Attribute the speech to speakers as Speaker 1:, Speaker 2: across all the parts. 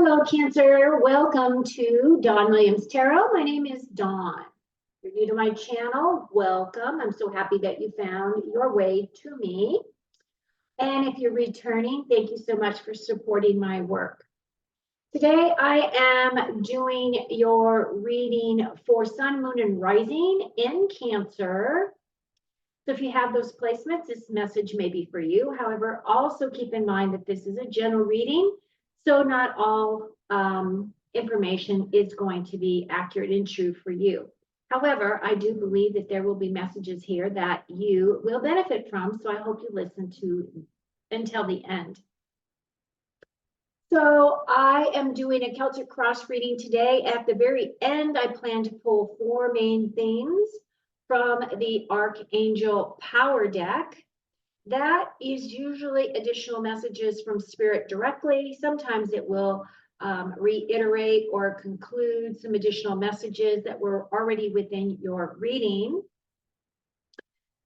Speaker 1: Hello, Cancer. Welcome to Dawn Williams Tarot. My name is Dawn. If you're new to my channel, welcome. I'm so happy that you found your way to me. And if you're returning, thank you so much for supporting my work. Today, I am doing your reading for Sun, Moon, and Rising in Cancer. So if you have those placements, this message may be for you. However, also keep in mind that this is a general reading, so not all information is going to be accurate and true for you. However, I do believe that there will be messages here that you will benefit from, so I hope you listen to until the end. So I am doing a Celtic Cross reading today. At the very end, I plan to pull 4 main themes from the Archangel Power deck. That is usually additional messages from Spirit directly. Sometimes it will reiterate or conclude some additional messages that were already within your reading.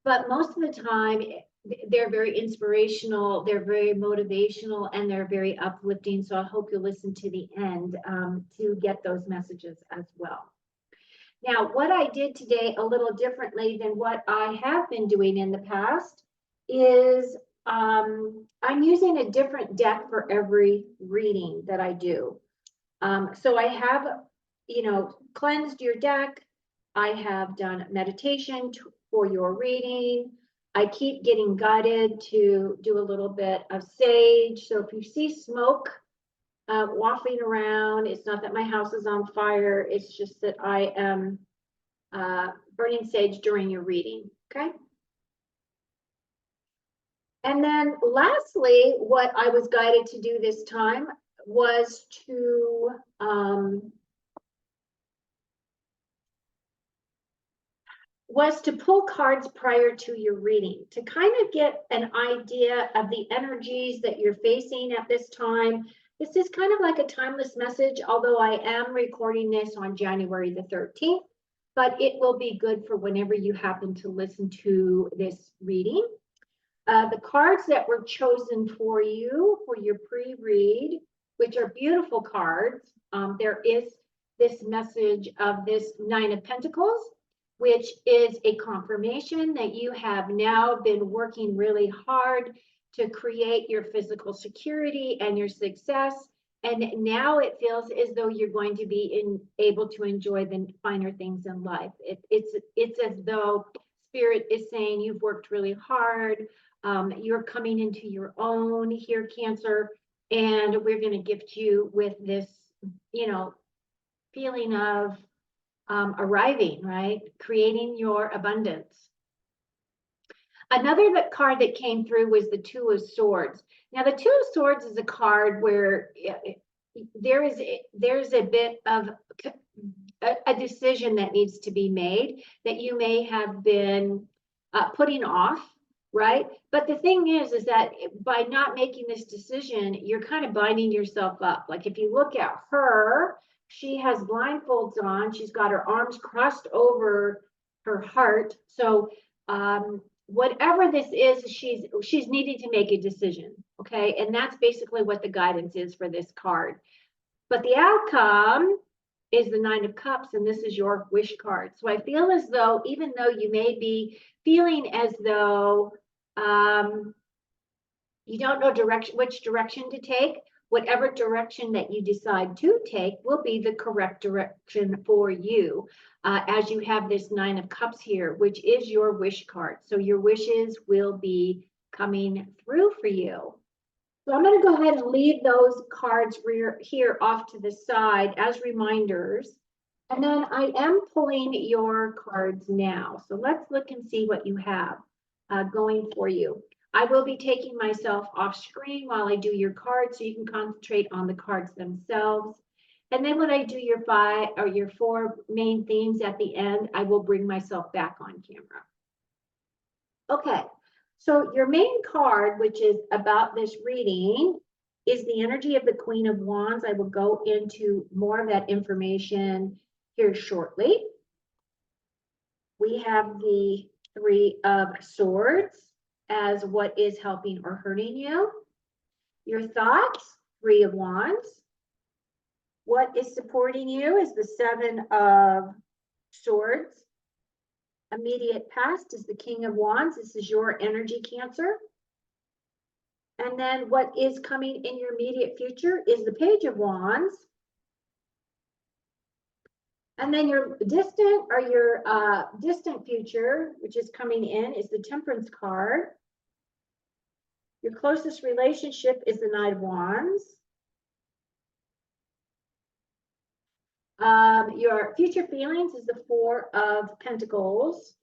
Speaker 1: But most of the time, they're very inspirational, they're very motivational, and they're very uplifting. So I hope you'll listen to the end to get those messages as well. Now, what I did today a little differently than what I have been doing in the past is I'm using a different deck for every reading that I do. So I have, cleansed your deck. I have done meditation for your reading. I keep getting guided to do a little bit of sage. So if you see smoke wafting around, it's not that my house is on fire. It's just that I am burning sage during your reading, okay? And then lastly, what I was guided to do this time was to pull cards prior to your reading to kind of get an idea of the energies that you're facing at this time. This is kind of like a timeless message, although I am recording this on January the 13th, but it will be good for whenever you happen to listen to this reading. The cards that were chosen for you for your pre-read, which are beautiful cards, there is this message of this 9 of Pentacles, which is a confirmation that you have now been working really hard to create your physical security and your success. And now it feels as though you're going to be able to enjoy the finer things in life. It's as though Spirit is saying you've worked really hard. You're coming into your own here, Cancer, and we're going to gift you with this, feeling of arriving, right? Creating your abundance. Another card that came through was the 2 of Swords. Now, the 2 of Swords is a card where there's a bit of a decision that needs to be made that you may have been putting off, right? But the thing is that by not making this decision, you're kind of binding yourself up. Like if you look at her, she has blindfolds on. She's got her arms crossed over her heart. So whatever this is, she's needing to make a decision, okay? And that's basically what the guidance is for this card. But the outcome is the 9 of Cups, and this is your wish card. So I feel as though, even though you may be feeling as though you don't know which direction to take, whatever direction that you decide to take will be the correct direction for you, as you have this 9 of Cups here, which is your wish card. So your wishes will be coming through for you. So I'm going to go ahead and leave those cards here off to the side as reminders. And then I am pulling your cards now. So let's look and see what you have going for you. I will be taking myself off screen while I do your cards so you can concentrate on the cards themselves. And then when I do your 4 main themes at the end, I will bring myself back on camera. Okay, so your main card, which is about this reading, is the energy of the Queen of Wands. I will go into more of that information here shortly. We have the 3 of Swords as what is helping or hurting you. Your thoughts, 3 of Wands. What is supporting you is the Seven of Swords. Immediate past is the King of Wands. This is your energy, Cancer. And then what is coming in your immediate future is the Page of Wands. And then your distant or your distant future, which is coming in, is the Temperance card. Your closest relationship is the Knight of Wands. Your future feelings is the Four of Pentacles.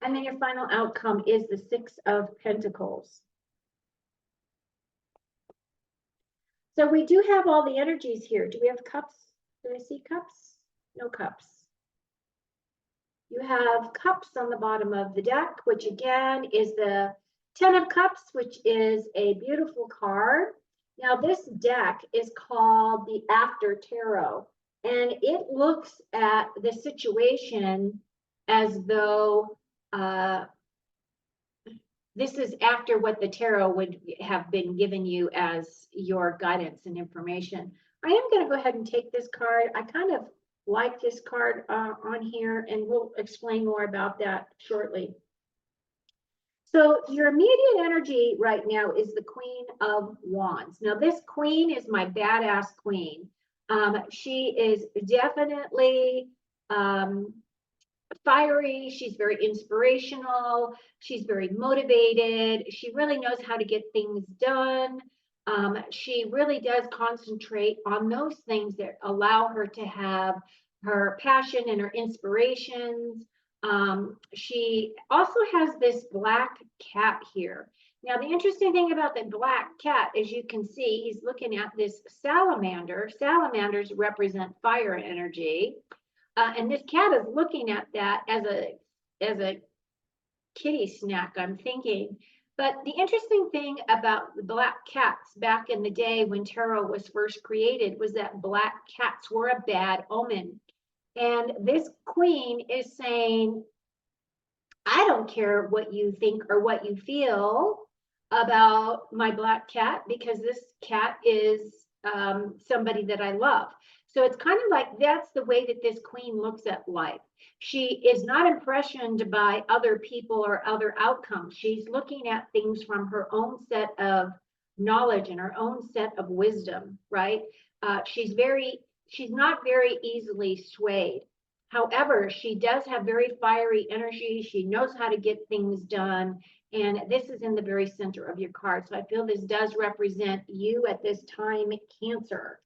Speaker 1: And then your final outcome is the Six of Pentacles. So we do have all the energies here. Do we have cups? Do I see cups? No cups. You have cups on the bottom of the deck, which again is the 10 of Cups, which is a beautiful card. Now this deck is called the After Tarot, and it looks at the situation as though this is after what the tarot would have been given you as your guidance and information. I am going to go ahead and take this card. I kind of like this card on here, and we'll explain more about that shortly. So your immediate energy right now is the Queen of Wands. Now this queen is my badass queen. She is definitely fiery. She's very inspirational. She's very motivated. She really knows how to get things done. She really does concentrate on those things that allow her to have her passion and her inspirations. She also has this black cat here. Now, the interesting thing about the black cat, as you can see, he's looking at this salamander. Salamanders represent fire energy. And this cat is looking at that as a kitty snack, I'm thinking. But the interesting thing about the black cats back in the day when tarot was first created was that black cats were a bad omen. And this queen is saying, I don't care what you think or what you feel about my black cat, because this cat is somebody that I love. So it's kind of like that's the way that this queen looks at life. She is not impressioned by other people or other outcomes. She's looking at things from her own set of knowledge and her own set of wisdom, right? She's not very easily swayed. However, she does have very fiery energy. She knows how to get things done. And this is in the very center of your card. So I feel this does represent you at this time, Cancer.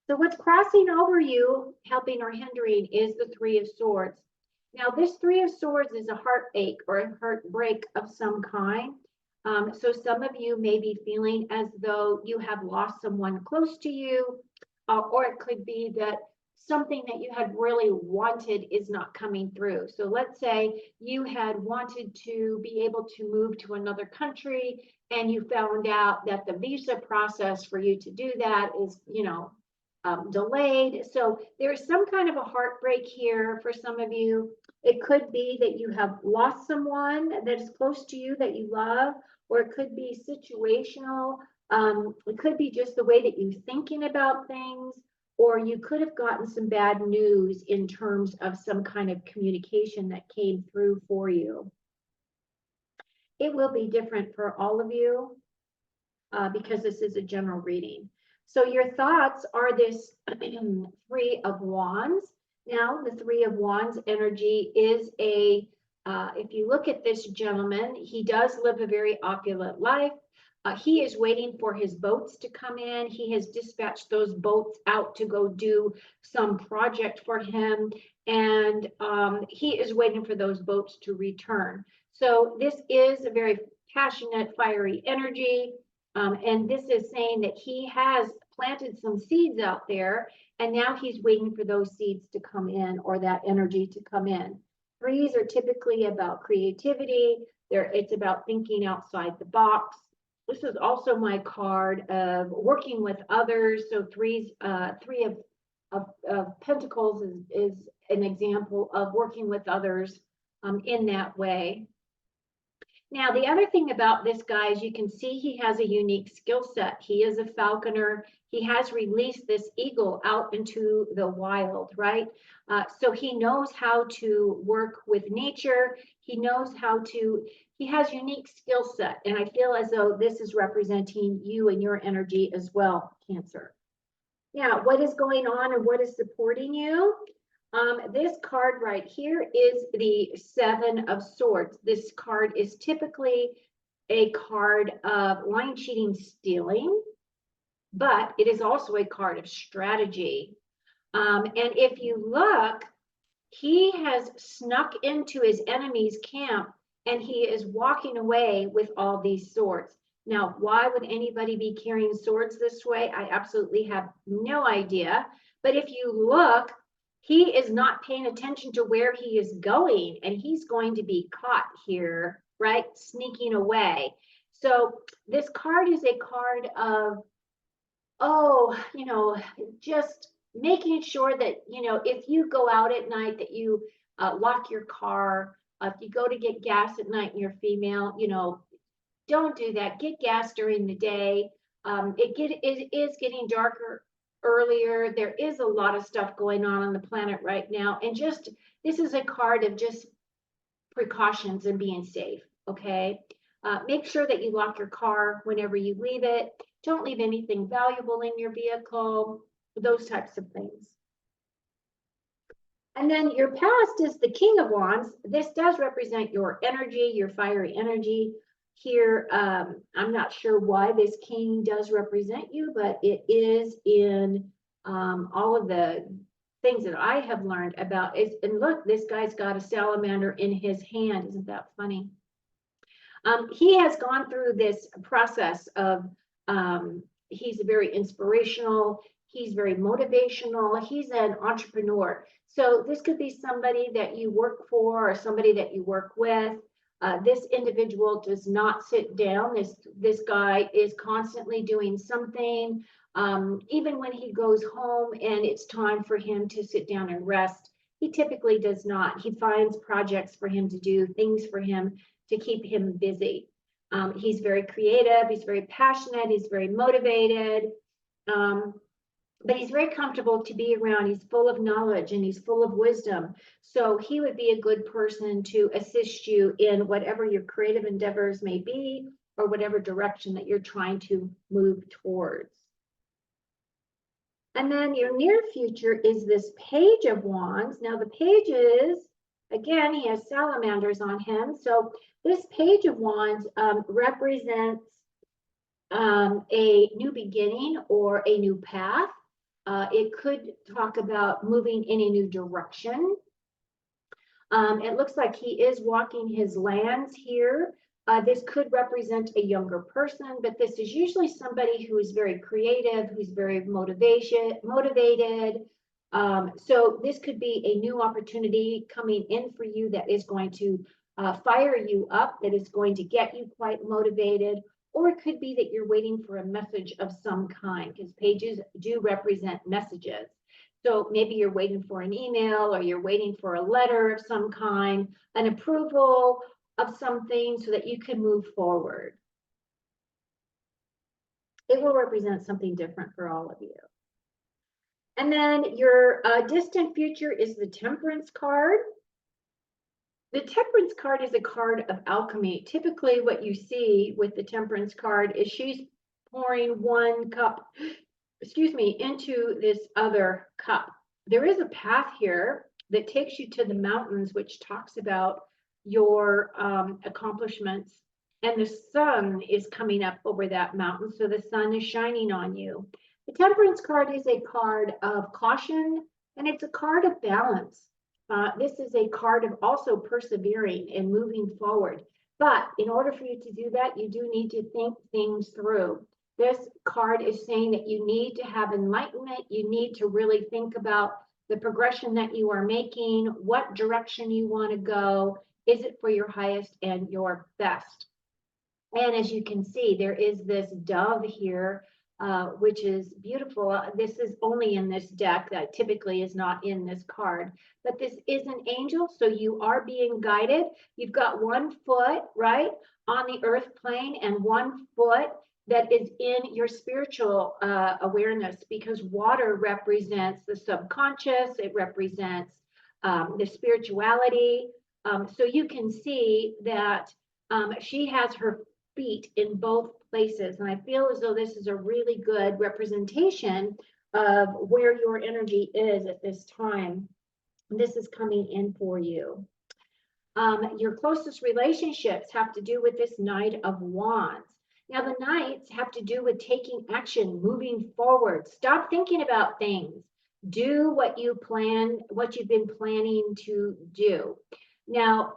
Speaker 1: So what's crossing over you, helping or hindering, is the Three of Swords. Now, this Three of Swords is a heartache or a heartbreak of some kind. So some of you may be feeling as though you have lost someone close to you, or it could be that something that you had really wanted is not coming through. So let's say you had wanted to be able to move to another country, and you found out that the visa process for you to do that is, delayed. So there's some kind of a heartbreak here for some of you. It could be that you have lost someone that is close to you that you love, or it could be situational. It could be just the way that you're thinking about things, or you could have gotten some bad news in terms of some kind of communication that came through for you. It will be different for all of you because this is a general reading. So your thoughts are this Three of Wands. Now, the Three of Wands energy is if you look at this gentleman, he does live a very opulent life. He is waiting for his boats to come in. He has dispatched those boats out to go do some project for him. And he is waiting for those boats to return. So this is a very passionate, fiery energy. And this is saying that he has planted some seeds out there, and now he's waiting for those seeds to come in, or that energy to come in. Threes are typically about creativity. It's about thinking outside the box. This is also my card of working with others. So Three of Pentacles is an example of working with others in that way. Now, the other thing about this guy is you can see he has a unique skill set. He is a falconer. He has released this eagle out into the wild, right? So he knows how to work with nature. He knows how to, he has unique skill set. And I feel as though this is representing you and your energy as well, Cancer. Now, what is going on and what is supporting you? This card right here is the Seven of Swords. This card is typically a card of lying, cheating, stealing, but it is also a card of strategy. And if you look, he has snuck into his enemy's camp and he is walking away with all these swords. Now, why would anybody be carrying swords this way? I absolutely have no idea. But if you look, he is not paying attention to where he is going, and he's going to be caught here, right? Sneaking away. So this card is a card of, oh, just making sure that, if you go out at night, that you lock your car. If you go to get gas at night and you're female, don't do that. Get gas during the day. It is getting darker earlier. There is a lot of stuff going on the planet right now. And just, this is a card of just precautions and being safe, okay? Make sure that you lock your car whenever you leave it. Don't leave anything valuable in your vehicle, those types of things. And then your past is the King of Wands. This does represent your energy, your fiery energy. Here, I'm not sure why this king does represent you, but it is in all of the things that I have learned about. And look, this guy's got a salamander in his hand. Isn't that funny? He has gone through this process of, he's very inspirational. He's very motivational. He's an entrepreneur. So this could be somebody that you work for or somebody that you work with. This individual does not sit down. This guy is constantly doing something. Even when he goes home and it's time for him to sit down and rest, he typically does not. He finds projects for him to do, things for him to keep him busy. He's very creative. He's very passionate. He's very motivated. But he's very comfortable to be around. He's full of knowledge and he's full of wisdom. So he would be a good person to assist you in whatever your creative endeavors may be or whatever direction that you're trying to move towards. And then your near future is this Page of Wands. Now the Page is, again, he has salamanders on him. So this Page of Wands represents a new beginning or a new path. It could talk about moving in a new direction. It looks like he is walking his lands here. This could represent a younger person, but this is usually somebody who is very creative, who's very motivated. So this could be a new opportunity coming in for you that is going to fire you up, that is going to get you quite motivated. Or it could be that you're waiting for a message of some kind, because pages do represent messages. So maybe you're waiting for an email or you're waiting for a letter of some kind, an approval of something so that you can move forward. It will represent something different for all of you. And then your distant future is the Temperance card. The Temperance card is a card of alchemy. Typically what you see with the Temperance card is she's pouring one cup, into this other cup. There is a path here that takes you to the mountains, which talks about your accomplishments. And the sun is coming up over that mountain, so the sun is shining on you. The Temperance card is a card of caution, and it's a card of balance. This is a card of also persevering and moving forward. But in order for you to do that, you do need to think things through. This card is saying that you need to have enlightenment. You need to really think about the progression that you are making, what direction you want to go. Is it for your highest and your best? And as you can see, there is this dove here which is beautiful. This is only in this deck that typically is not in this card, but this is an angel, so you are being guided. You've got 1 foot, right, on the earth plane and 1 foot that is in your spiritual awareness, because water represents the subconscious, it represents the spirituality. So you can see that she has her feet in both places. And I feel as though this is a really good representation of where your energy is at this time. This is coming in for you. Your closest relationships have to do with this Knight of Wands. Now, the Knights have to do with taking action, moving forward. Stop thinking about things. Do what you plan, what you've been planning to do. Now,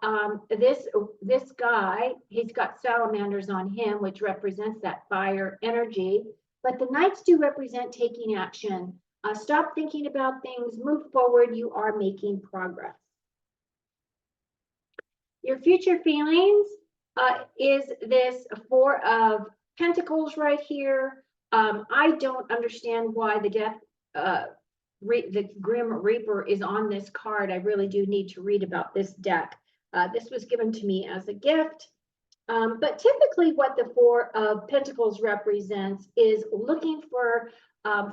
Speaker 1: this guy, he's got salamanders on him, which represents that fire energy. But the Knights do represent taking action. Stop thinking about things, move forward. You are making progress. Your future feelings is this 4 of Pentacles right here. I don't understand why the Grim Reaper is on this card. I really do need to read about this deck. This was given to me as a gift. But typically what the 4 of Pentacles represents is looking for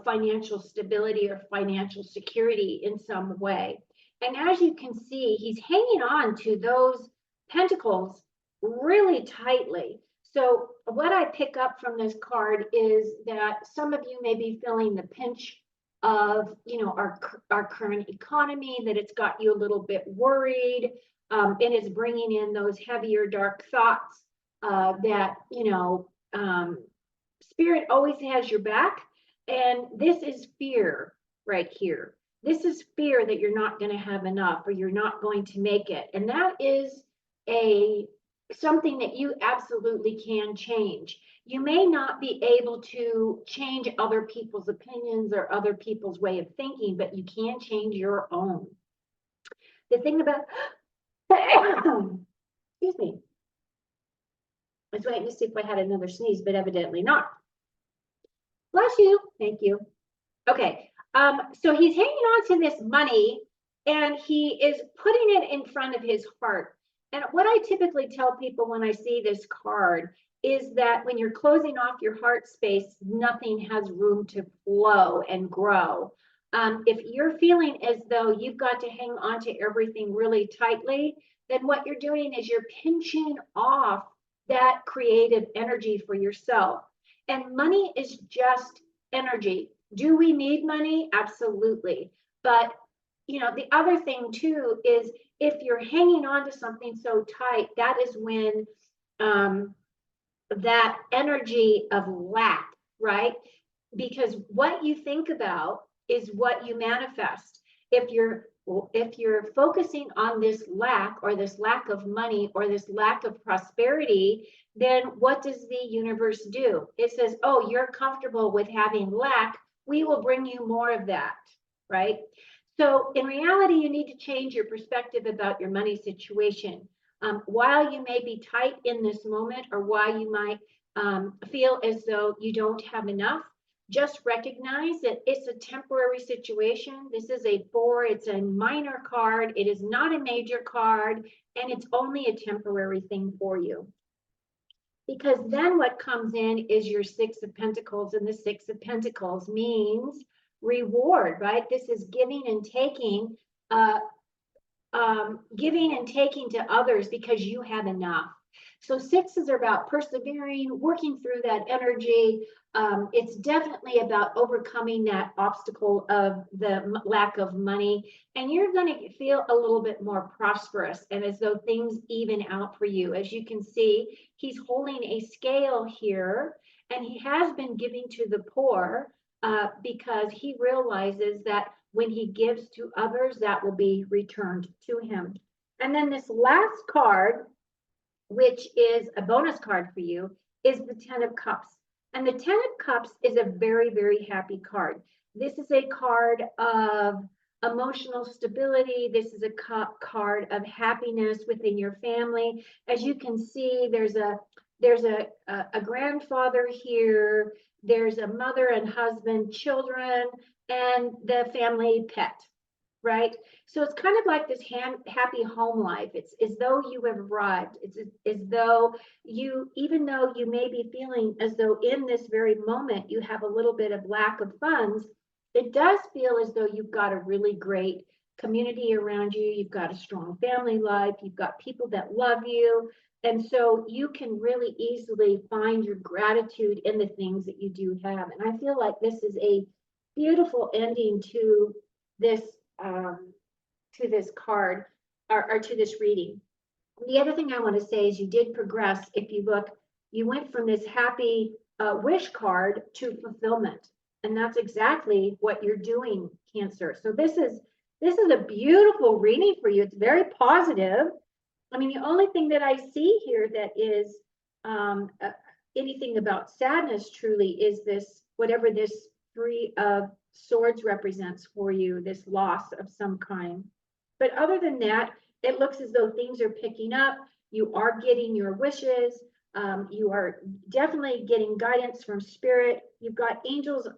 Speaker 1: financial stability or financial security in some way. And as you can see, he's hanging on to those pentacles really tightly. So what I pick up from this card is that some of you may be feeling the pinch of, our current economy, that it's got you a little bit worried, and it's bringing in those heavier, dark thoughts that, Spirit always has your back. And this is fear right here. This is fear that you're not going to have enough, or you're not going to make it. And that is something that you absolutely can change. You may not be able to change other people's opinions or other people's way of thinking, but you can change your own. The thing about, excuse me, I was waiting to see if I had another sneeze, but evidently not. Bless you. Thank you. Okay. So he's hanging on to this money, and he is putting it in front of his heart. And what I typically tell people when I see this card is that when you're closing off your heart space, nothing has room to flow and grow. If you're feeling as though you've got to hang on to everything really tightly, then what you're doing is you're pinching off that creative energy for yourself. And money is just energy. Do we need money? Absolutely. But, the other thing too is, if you're hanging on to something so tight, that is when that energy of lack, right? Because what you think about is what you manifest. If you're focusing on this lack, or this lack of money, or this lack of prosperity, then what does the universe do? It says, oh, you're comfortable with having lack. We will bring you more of that, right? So in reality, you need to change your perspective about your money situation. While you may be tight in this moment, or while you might feel as though you don't have enough, just recognize that it's a temporary situation. This is a 4, it's a minor card. It is not a major card, and it's only a temporary thing for you. Because then what comes in is your 6 of Pentacles, and the 6 of Pentacles means reward, right? This is giving and taking, giving and taking to others because you have enough. So 6s are about persevering, working through that energy. It's definitely about overcoming that obstacle of the lack of money, and you're going to feel a little bit more prosperous, and as though things even out for you. As you can see, he's holding a scale here, and he has been giving to the poor because he realizes that when he gives to others, that will be returned to him. And then this last card, which is a bonus card for you, is the 10 of Cups. And the 10 of Cups is a very, very happy card. This is a card of emotional stability. This is a card of happiness within your family. As you can see, there's a there's a grandfather here, there's a mother and husband, children, and the family pet, right? So it's kind of like this happy home life. It's as though you have arrived. It's as though you, even though you may be feeling as though in this very moment you have a little bit of lack of funds, it does feel as though you've got a really great community around you. You've got a strong family life. You've got people that love you. And so you can really easily find your gratitude in the things that you do have. And I feel like this is a beautiful ending to this card or to this reading. The other thing I want to say is you did progress. If you look, you went from this happy wish card to fulfillment. And that's exactly what you're doing, Cancer. So this is a beautiful reading for you. It's very positive. I mean, the only thing that I see here that is anything about sadness truly is this, whatever this Three of Swords represents for you, this loss of some kind. But other than that, it looks as though things are picking up. You are getting your wishes. You are definitely getting guidance from spirit. You've got angels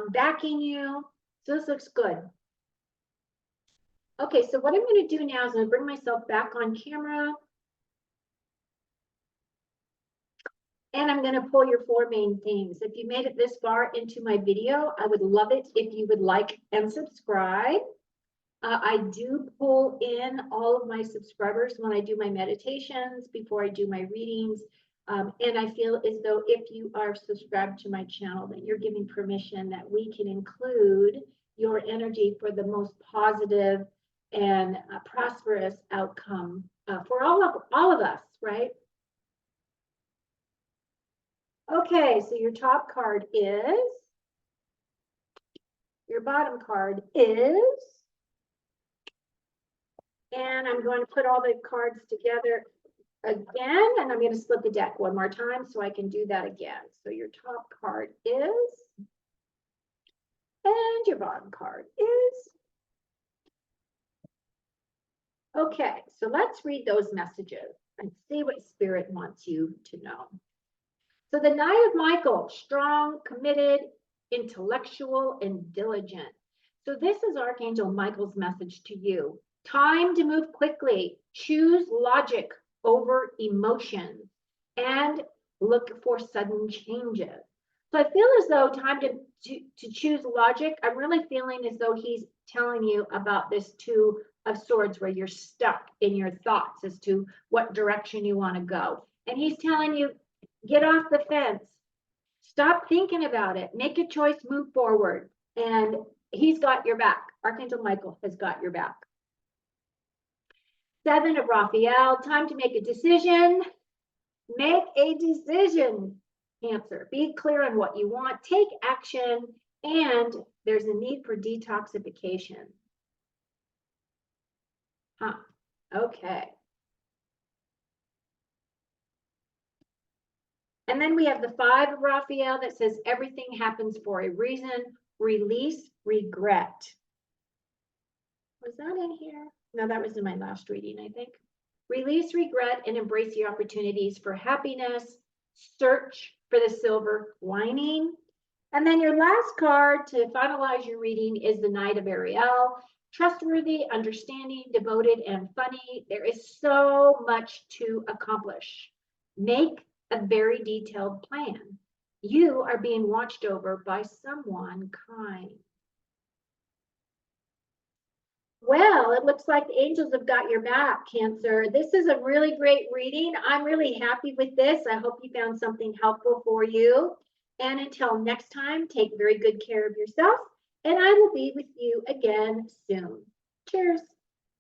Speaker 1: backing you. So this looks good. Okay, so what I'm going to do now is I'm going to bring myself back on camera. And I'm going to pull your 4 main themes. If you made it this far into my video, I would love it if you would like and subscribe. I do pull in all of my subscribers when I do my meditations, before I do my readings. And I feel as though if you are subscribed to my channel, that you're giving permission that we can include your energy for the most positive and prosperous outcome for all of us, right? Okay, so your top card is, your bottom card is, and I'm going to put all the cards together again, and I'm going to split the deck one more time so I can do that again. So your top card is, and your bottom card is. Okay, so let's read those messages and see what Spirit wants you to know. So the Knight of Michael, strong, committed, intellectual, and diligent. So this is Archangel Michael's message to you. Time to move quickly. Choose logic over emotion and look for sudden changes. So I feel as though time to choose logic. I'm really feeling as though he's telling you about this Two of Swords where you're stuck in your thoughts as to what direction you want to go. And he's telling you, get off the fence. Stop thinking about it. Make a choice, move forward. And he's got your back. Archangel Michael has got your back. 7 of Raphael, time to make a decision. Make a decision, Cancer. Be clear on what you want. Take action. And there's a need for detoxification. Okay. And then we have the 5 of Raphael that says everything happens for a reason. Release regret. Was that in here? No, that was in my last reading, I think. Release regret and embrace the opportunities for happiness. Search for the silver lining. And then your last card to finalize your reading is the Knight of Ariel. Trustworthy, understanding, devoted, and funny. There is so much to accomplish. Make a very detailed plan. You are being watched over by someone kind. Well, it looks like the angels have got your back, Cancer. This is a really great reading. I'm really happy with this. I hope you found something helpful for you. And until next time, take very good care of yourself. And I will be with you again soon. Cheers.